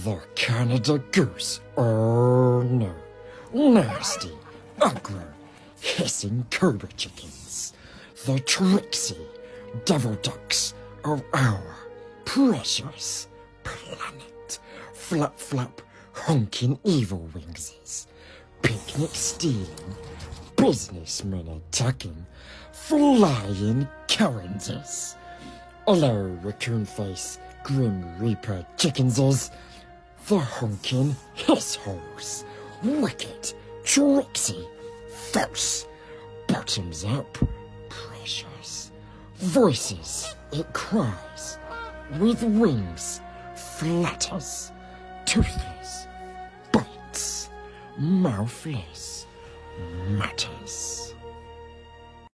The Canada Goose, oh no. Nasty, ugly, hissing Cobra Chickens. The tricksy devil ducks of our precious planet. Flap flap, honking evil wingses. Picnic stealing, businessmen attacking, flying Karenses. Hello, raccoon face, grim reaper chickenses. The honking hiss holes, wicked, tricksy, false, bottoms up, precious. Voices it cries, with wings flutters, toothless, bites, mouthless, matters.